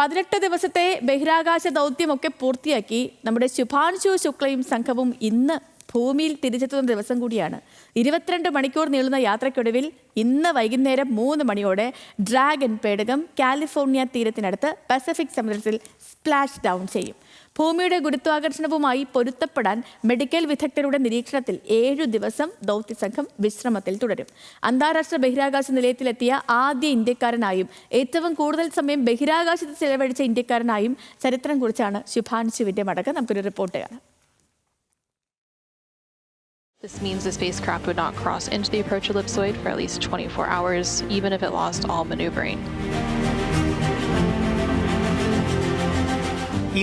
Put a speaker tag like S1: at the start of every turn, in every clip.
S1: 18 ദിവസത്തെ ബഹിരാകാശ ദൗത്യമൊക്കെ പൂർത്തിയാക്കി നമ്മുടെ ശുഭാൻശു ശുക്ലയും സംഘവും ഇന്ന് ഭൂമിയിൽ തിരിച്ചെത്തുന്ന ദിവസം കൂടിയാണ്. 22 മണിക്കൂർ നീളുന്ന യാത്രയ്ക്കൊടുവിൽ ഇന്ന് വൈകുന്നേരം 3 മണിയോടെ ഡ്രാഗൺ പേടകം കാലിഫോർണിയ തീരത്തിനടുത്ത് പസഫിക് സമുദ്രത്തിൽ സ്പ്ലാഷ് ഡൗൺ ചെയ്യും. ഭൂമിയുടെ ഗുരുത്വാകർഷണവുമായി പൊരുത്തപ്പെടാൻ മെഡിക്കൽ വിദഗ്ധരുടെ നിരീക്ഷണത്തിൽ 7 ദിവസം ദൗത്യസംഘം വിശ്രമത്തിൽ തുടരും. അന്താരാഷ്ട്ര ബഹിരാകാശ നിലയത്തിലെത്തിയ ആദ്യ ഇന്ത്യക്കാരനായും ഏറ്റവും കൂടുതൽ സമയം ബഹിരാകാശത്ത് ചെലവഴിച്ച ഇന്ത്യക്കാരനായും ചരിത്രം കുറിച്ചാണ് ശുഭാൻശുവിന്റെ മടക്കം. നമുക്കൊരു റിപ്പോർട്ട് കാണാം.
S2: This means the spacecraft would not cross into the approach ellipsoid for at least 24 hours, even if it lost all maneuvering.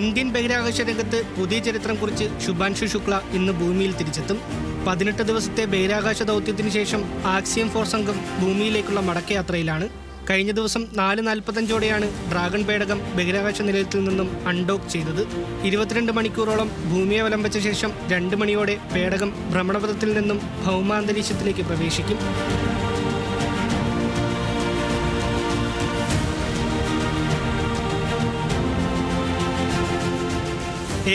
S3: Indian ബഹിരാകാശ രംഗത്ത് പുതിയ ചരിത്രം കുറിച്ച് ശുഭാൻശു ശുക്ല ഇന്ന് ഭൂമിയിൽ തിരിച്ചെത്തും. 18 ദിവസത്തെ ബഹിരാകാശ ദൗത്യത്തിന് ശേഷം ആക്സിയം 4 സംഘം ഭൂമിയിലേക്കുള്ള മടക്കയാത്രയിലാണ്. കഴിഞ്ഞ ദിവസം 4:45ഓടെയാണ് ഡ്രാഗൺ പേടകം ബഹിരാകാശ നിലയത്തിൽ നിന്നും അൺഡോക്ക് ചെയ്തത്. 22 മണിക്കൂറോളം ഭൂമിയെ അവലംബിച്ച ശേഷം 2 മണിയോടെ പേടകം ഭ്രമണപഥത്തിൽ നിന്നും ഭൗമാന്തരീക്ഷത്തിലേക്ക് പ്രവേശിക്കും.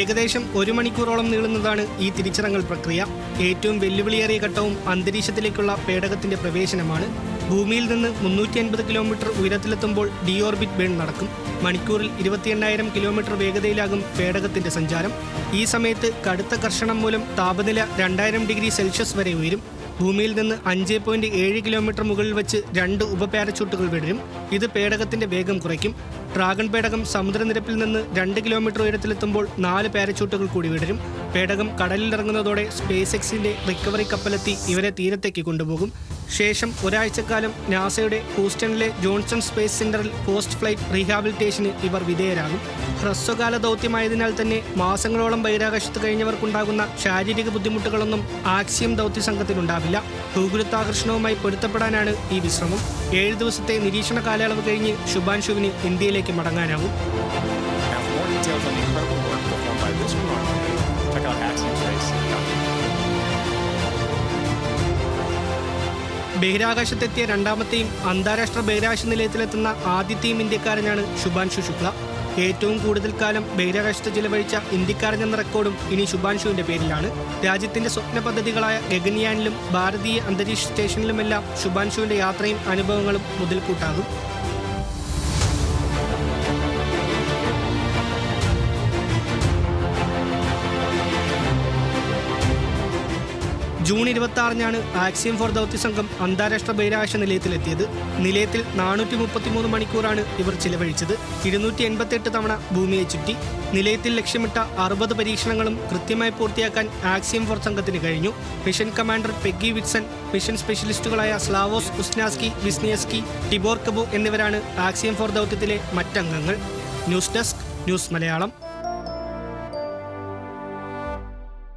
S3: ഏകദേശം 1 മണിക്കൂറോളം നീളുന്നതാണ് ഈ തിരിച്ചിറങ്ങൽ പ്രക്രിയ. ഏറ്റവും വെല്ലുവിളിയേറിയ ഘട്ടവും അന്തരീക്ഷത്തിലേക്കുള്ള പേടകത്തിന്റെ പ്രവേശനമാണ്. ഭൂമിയിൽ നിന്ന് 350 കിലോമീറ്റർ ഉയരത്തിലെത്തുമ്പോൾ ഡീഓർബിറ്റ് ബേൺ നടക്കും. മണിക്കൂറിൽ 28,000 കിലോമീറ്റർ വേഗതയിലാകും പേടകത്തിന്റെ സഞ്ചാരം. ഈ സമയത്ത് കടുത്ത കർഷണം മൂലം താപനില 2000 ഡിഗ്രി സെൽഷ്യസ് വരെ ഉയരും. ഭൂമിയിൽ നിന്ന് 5.7 കിലോമീറ്റർ മുകളിൽ വെച്ച് 2 ഉപപാരച്യൂട്ടുകൾ വിടരും. ഇത് പേടകത്തിന്റെ വേഗം കുറയ്ക്കും. ഡ്രാഗൺ പേടകം സമുദ്രനിരപ്പിൽ നിന്ന് 2 കിലോമീറ്റർ ഉയരത്തിലെത്തുമ്പോൾ 4 പാരച്യൂട്ടുകൾ കൂടി വിടരും. പേടകം കടലിലിറങ്ങുന്നതോടെ സ്പേസ് എക്സിന്റെ റിക്കവറി കപ്പലെത്തി ഇവരെ തീരത്തേക്ക് കൊണ്ടുപോകും. ശേഷം ഒരാഴ്ചക്കാലം നാസയുടെ ഹൂസ്റ്റണിലെ ജോൺസൺ സ്പേസ് സെന്ററിൽ പോസ്റ്റ് ഫ്ലൈറ്റ് റീഹാബിലിറ്റേഷന് ഇവർ വിധേയരാകും. ഹ്രസ്വകാല ദൗത്യമായതിനാൽ തന്നെ മാസങ്ങളോളം ബഹിരാകാശത്ത് കഴിഞ്ഞവർക്കുണ്ടാകുന്ന ശാരീരിക ബുദ്ധിമുട്ടുകളൊന്നും ആക്സിയം ദൗത്യ സംഘത്തിനുണ്ടാവില്ല. ഭൂഗുരുത്വാകർഷണവുമായി പൊരുത്തപ്പെടാനാണ് ഈ വിശ്രമം. 7 ദിവസത്തെ നിരീക്ഷണ കാലയളവ് കഴിഞ്ഞ് ശുഭാൻശുവിന് ഇന്ത്യയിലേക്ക് മടങ്ങാനാവും. ബഹിരാകാശത്തെത്തിയ രണ്ടാമത്തെയും അന്താരാഷ്ട്ര ബഹിരാകാശ നിലയത്തിലെത്തുന്ന ആദ്യത്തെയും ഇന്ത്യക്കാരനാണ് ശുഭാൻശു ശുക്ല. ഏറ്റവും കൂടുതൽ കാലം ബഹിരാകാശത്ത് ചിലവഴിച്ച ഇന്ത്യക്കാരനെന്ന റെക്കോർഡും ഇനി ശുഭാൻശുവിന്റെ പേരിലാണ്. രാജ്യത്തിന്റെ സ്വപ്ന പദ്ധതികളായ ഗഗൻയാനിലും ഭാരതീയ അന്തരീക്ഷ സ്റ്റേഷനിലുമെല്ലാം ശുഭാൻശുവിന്റെ യാത്രയും അനുഭവങ്ങളും മുതൽക്കൂട്ടാകും. ജൂൺ 26-നാണ് ആക്സിയം 4 ദൗത്യസംഘം അന്താരാഷ്ട്ര ബഹിരാകാശ നിലയത്തിലെത്തിയത്. നിലയത്തിൽ 433 മണിക്കൂറാണ് ഇവർ ചിലവഴിച്ചത്. 288 തവണ ഭൂമിയെ ചുറ്റി. നിലയത്തിൽ ലക്ഷ്യമിട്ട 60 പരീക്ഷണങ്ങളും കൃത്യമായി പൂർത്തിയാക്കാൻ ആക്സിയം 4 സംഘത്തിന് കഴിഞ്ഞു. Mission commander Peggy Whitson, mission സ്പെഷ്യലിസ്റ്റുകളായ Slawosz Uznanski, Wisniewski, Tibor Kapu എന്നിവരാണ് ആക്സിയം 4 ദൗത്യത്തിലെ മറ്റംഗങ്ങൾ. News desk, news Malayalam.